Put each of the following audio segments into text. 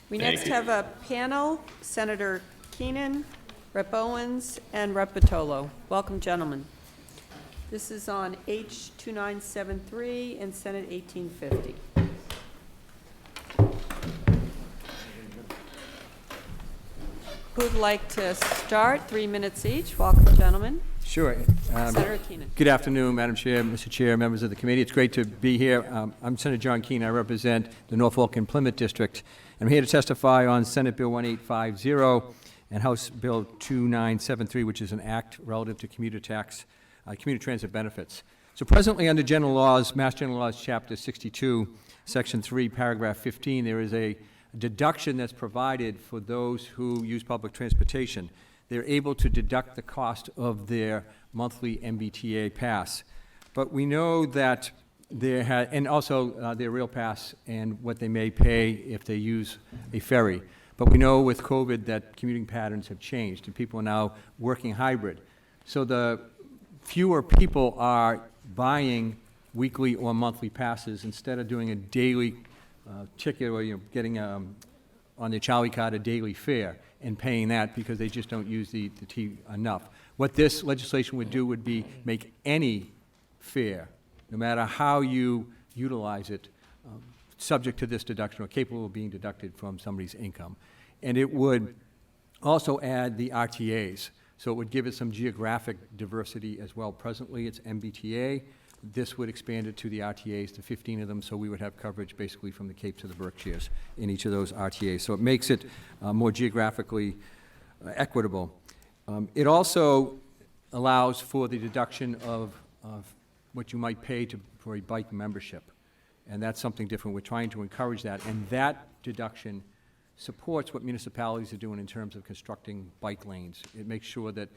We next have a panel, Senator Keenan, Rep. Owens, and Rep. Vitolo. Welcome, gentlemen. This is on H.2973 and Senate 1850. Who'd like to start? 3 minutes each. Welcome, gentlemen. Sure. Senator Keenan. Good afternoon, Madam Chair, Mr. Chair, members of the committee. It's great to be here. I'm Senator John Keenan. I represent the Norfolk and Plymouth District. I'm here to testify on Senate Bill 1850 and House Bill 2973, which is an act relative to commuter transit benefits. So presently under general laws, Mass General Laws, Chapter 62, Section 3, Paragraph 15, there is a deduction that's provided for those who use public transportation. They're able to deduct the cost of their monthly MBTA pass. But we know that and also their rail pass and what they may pay if they use a ferry. But we know with COVID that commuting patterns have changed and people are now working hybrid. So the fewer people are buying weekly or monthly passes instead of doing a daily ticket or getting on their Charlie card a daily fare and paying that because they just don't use the T enough. What this legislation would do would be make any fare, no matter how you utilize it, subject to this deduction or capable of being deducted from somebody's income. And it would also add the RTAs. So it would give it some geographic diversity as well. Presently it's MBTA. This would expand it to the RTAs, to 15 of them, so we would have coverage basically from the Cape to the Berkshires in each of those RTAs. So it makes it more geographically equitable. It also allows for the deduction of what you might pay for a bike membership, and that's something different. We're trying to encourage that, and that deduction supports what municipalities are doing in terms of constructing bike lanes. It makes sure that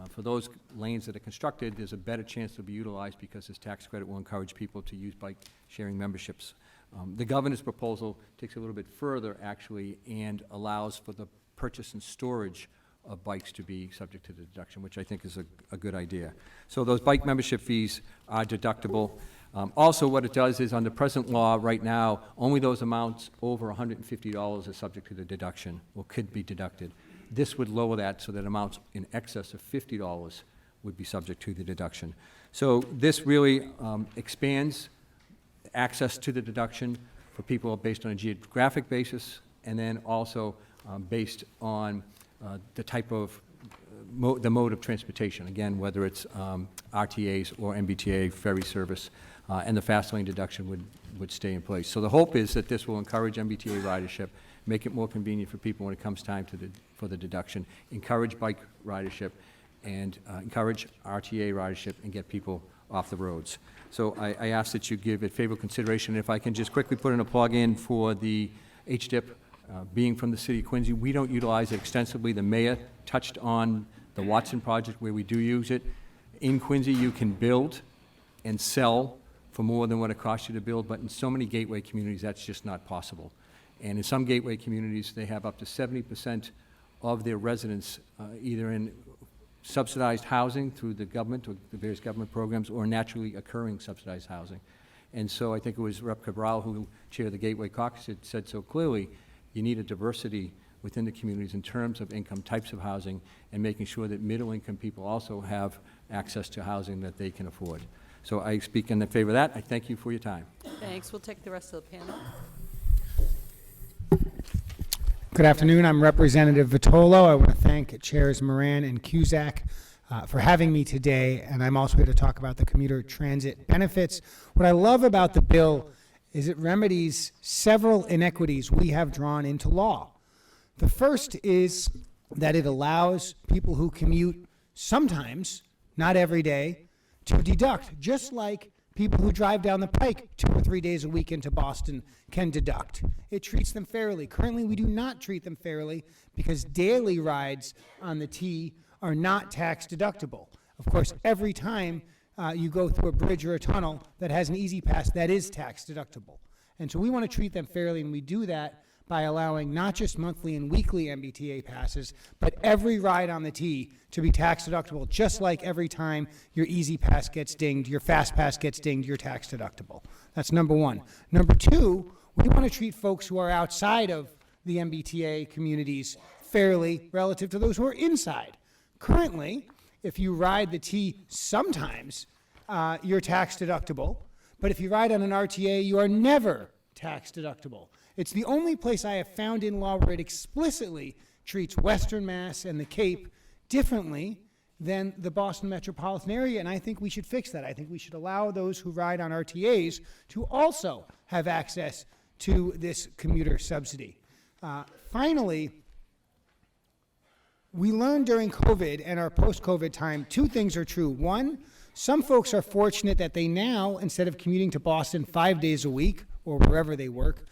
for those lanes that are constructed, there's a better chance to be utilized because this tax credit will encourage people to use bike sharing memberships. The governor's proposal takes a little bit further, actually, and allows for the purchase and storage of bikes to be subject to the deduction, which I think is a good idea. So those bike membership fees are deductible. Also, what it does is, under present law right now, only those amounts over $150 are subject to the deduction or could be deducted. This would lower that so that amounts in excess of $50 would be subject to the deduction. So this really expands access to the deduction for people based on a geographic basis, and then also based on the type of the mode of transportation, again, whether it's RTAs or MBTA ferry service, and the fast lane deduction would stay in place. So the hope is that this will encourage MBTA ridership, make it more convenient for people when it comes time for the deduction, encourage bike ridership, and encourage RTA ridership and get people off the roads. So I ask that you give it favorable consideration. If I can just quickly put in a plug-in for the HDIP, being from the city of Quincy, we don't utilize it extensively. The mayor touched on the Watson project where we do use it. In Quincy, you can build and sell for more than what it costs you to build, but in so many gateway communities, that's just not possible. And in some gateway communities, they have up to 70% of their residents either in subsidized housing through the government or the various government programs, or naturally occurring subsidized housing. And so I think it was Rep. Cabral, who chaired the Gateway Caucus, had said so clearly, you need a diversity within the communities in terms of income types of housing and making sure that middle-income people also have access to housing that they can afford. So I speak in favor of that. I thank you for your time. Thanks. We'll take the rest of the panel. Good afternoon. I'm Representative Vitolo. I want to thank Chairs Moran and Cusack for having me today, and I'm also here to talk about the commuter transit benefits. What I love about the bill is it remedies several inequities we have drawn into law. The first is that it allows people who commute sometimes, not every day, to deduct, just like people who drive down the pike 2 or 3 days a week into Boston can deduct. It treats them fairly. Currently, we do not treat them fairly because daily rides on the T are not tax deductible. Of course, every time you go through a bridge or a tunnel that has an easy pass, that is tax deductible. And so we want to treat them fairly, and we do that by allowing not just monthly and weekly MBTA passes, but every ride on the T to be tax deductible, just like every time your Easy Pass gets dinged, your Fast Pass gets dinged, you're tax deductible. That's number one. Number two, we want to treat folks who are outside of the MBTA communities fairly relative to those who are inside. Currently, if you ride the T sometimes, you're tax deductible, but if you ride on an RTA, you are never tax deductible. It's the only place I have found in law where it explicitly treats Western Mass and the Cape differently than the Boston metropolitan area, and I think we should fix that. I think we should allow those who ride on RTAs to also have access to this commuter subsidy. Finally, we learned during COVID and our post-COVID time, two things are true. One, some folks are fortunate that they now, instead of commuting to Boston 5 days a week or wherever they work,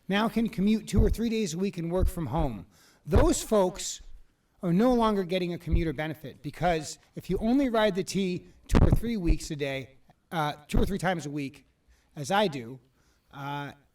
now can commute 2 or 3 days a week and work from home. Those folks are no longer getting a commuter benefit, because if you only ride the T 2 or 3 weeks a day, 2 or 3 times a week, as I do,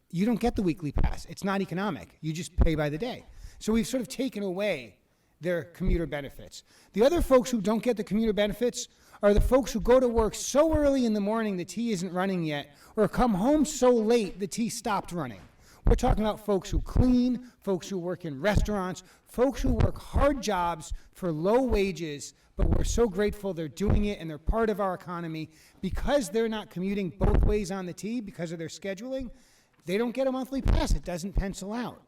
you don't get the weekly pass. It's not economic. You just pay by the day. So we've sort of taken away their commuter benefits. The other folks who don't get the commuter benefits are the folks who go to work so early in the morning the T isn't running yet, or come home so late the T stopped running. We're talking about folks who clean, folks who work in restaurants, folks who work hard jobs for low wages, but we're so grateful they're doing it and they're part of our economy. Because they're not commuting both ways on the T because of their scheduling, they don't get a monthly pass. It doesn't pencil out.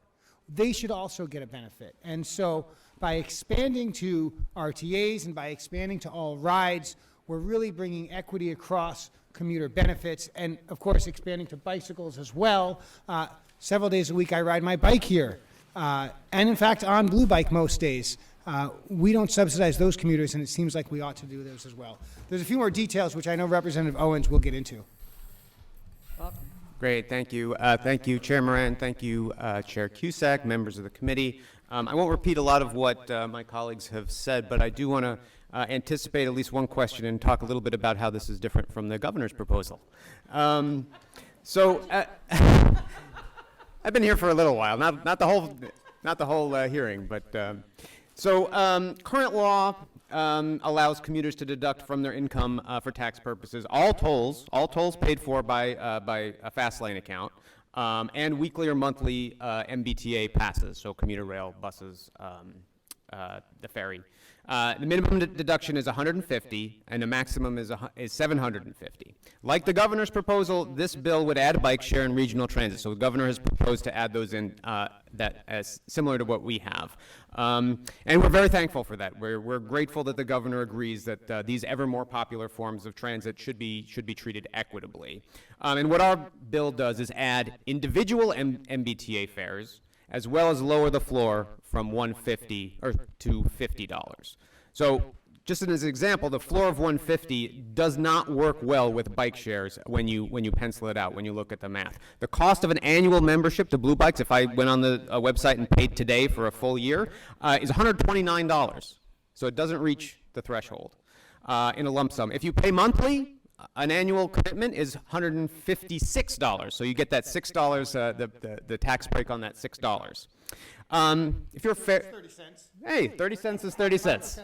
They should also get a benefit. And so by expanding to RTAs and by expanding to all rides, we're really bringing equity across commuter benefits, and of course expanding to bicycles as well. Several days a week I ride my bike here, and in fact on Blue Bike most days. We don't subsidize those commuters, and it seems like we ought to do those as well. There's a few more details which I know Representative Owens will get into. Welcome. Great, thank you. Thank you, Chair Moran. Thank you, Chair Cusack, members of the committee. I won't repeat a lot of what my colleagues have said, but I do want to anticipate at least one question and talk a little bit about how this is different from the governor's proposal. I've been here for a little while, not the whole hearing, but current law allows commuters to deduct from their income for tax purposes all tolls paid for by a fast lane account, and weekly or monthly MBTA passes, so commuter rail, buses, the ferry. The minimum deduction is $150, and the maximum is $750. Like the governor's proposal, this bill would add bike share and regional transit. So the governor has proposed to add those in that as similar to what we have, and we're very thankful for that. We're grateful that the governor agrees that these ever more popular forms of transit should be treated equitably. And what our bill does is add individual MBTA fares, as well as lower the floor from $150 to $50. So just as an example, the floor of $150 does not work well with bike shares when you pencil it out, when you look at the math. The cost of an annual membership to Blue Bikes, if I went on the website and paid today for a full year, is $129. So it doesn't reach the threshold in a lump sum. If you pay monthly, an annual commitment is $156, so you get that $6, the tax break on that $6. If you're fair, 30 cents. Hey, 30 cents is 30 cents.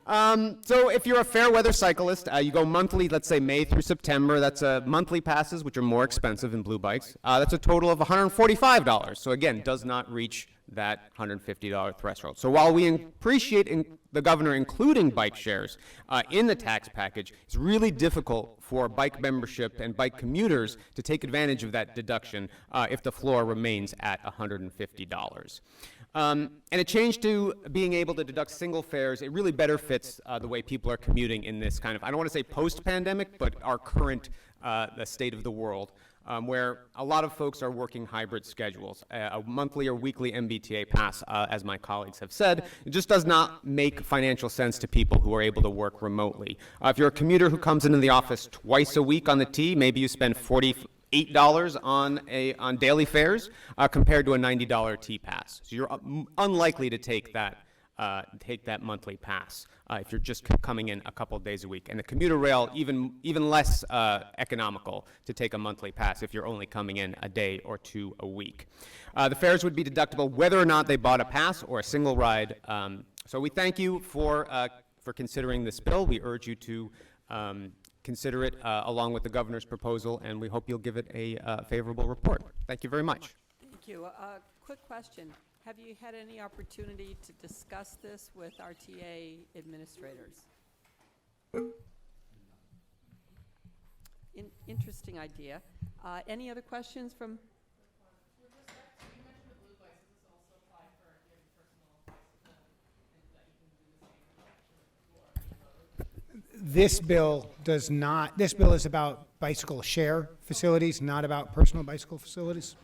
So if you're a fair weather cyclist, you go monthly, let's say May through September. That's monthly passes, which are more expensive than Blue Bikes. That's a total of $145. So again, does not reach that $150 threshold. So while we appreciate the governor including bike shares in the tax package, it's really difficult for bike membership and bike commuters to take advantage of that deduction if the floor remains at $150. And a change to being able to deduct single fares, it really better fits the way people are commuting in this kind of, I don't want to say post-pandemic, but our current the state of the world, where a lot of folks are working hybrid schedules. A monthly or weekly MBTA pass, as my colleagues have said, it just does not make financial sense to people who are able to work remotely. If you're a commuter who comes into the office twice a week on the T, maybe you spend $48 on daily fares compared to a $90 T pass. So you're unlikely to take that monthly pass if you're just coming in a couple days a week. And the commuter rail, even less economical to take a monthly pass if you're only coming in a day or two a week. The fares would be deductible whether or not they bought a pass or a single ride. So we thank you for considering this bill. We urge you to consider it along with the governor's proposal, and we hope you'll give it a favorable report. Thank you very much. Thank you. quick question. Have you had any opportunity to discuss this with RTA administrators? Interesting idea. Any other questions from? With respect to, you mentioned the blue bicycles, this also apply for if you have your personal bicycle and that you can do the same transaction as before. This bill does not, this bill is about bicycle share facilities, not about personal bicycle facilities.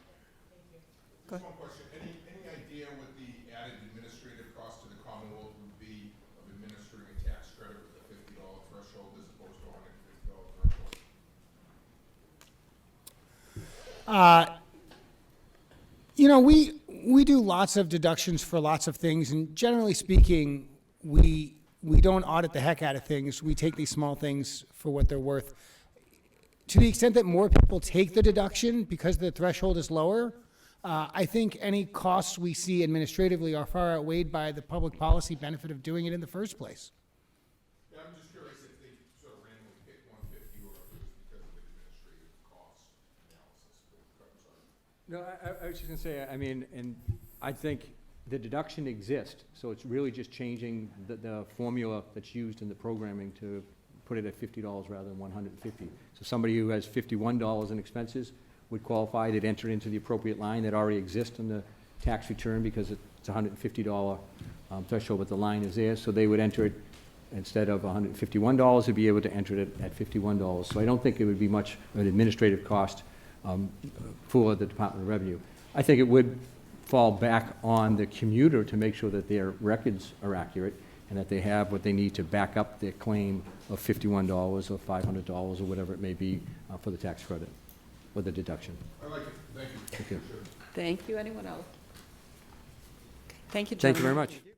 Go ahead. One question, any idea what the added administrative cost to the Commonwealth would be of administering a tax credit with a $50 threshold as opposed to a $150 threshold? You know, we do lots of deductions for lots of things, and generally speaking, we don't audit the heck out of things. We take these small things for what they're worth. To the extent that more people take the deduction because the threshold is lower, I think any costs we see administratively are far outweighed by the public policy benefit of doing it in the first place. Yeah, I'm just curious if they sort of randomly picked 150 or if it was because of administrative cost analysis. I'm sorry. No, I was just going to say, I mean, and I think the deduction exists, so it's really just changing the formula that's used in the programming to put it at $50 rather than $150. So somebody who has $51 in expenses would qualify, they'd enter into the appropriate line that already exists in the tax return because it's a $150 threshold, but the line is there, so they would enter it, instead of $151, they'd be able to enter it at $51. So I don't think it would be much of an administrative cost for the Department of Revenue. I think it would fall back on the commuter to make sure that their records are accurate and that they have what they need to back up their claim of $51 or $500 or whatever it may be for the tax credit or the deduction. I like it, thank you. Thank you. Thank you. Anyone else? Thank you, Thank you gentlemen. very much.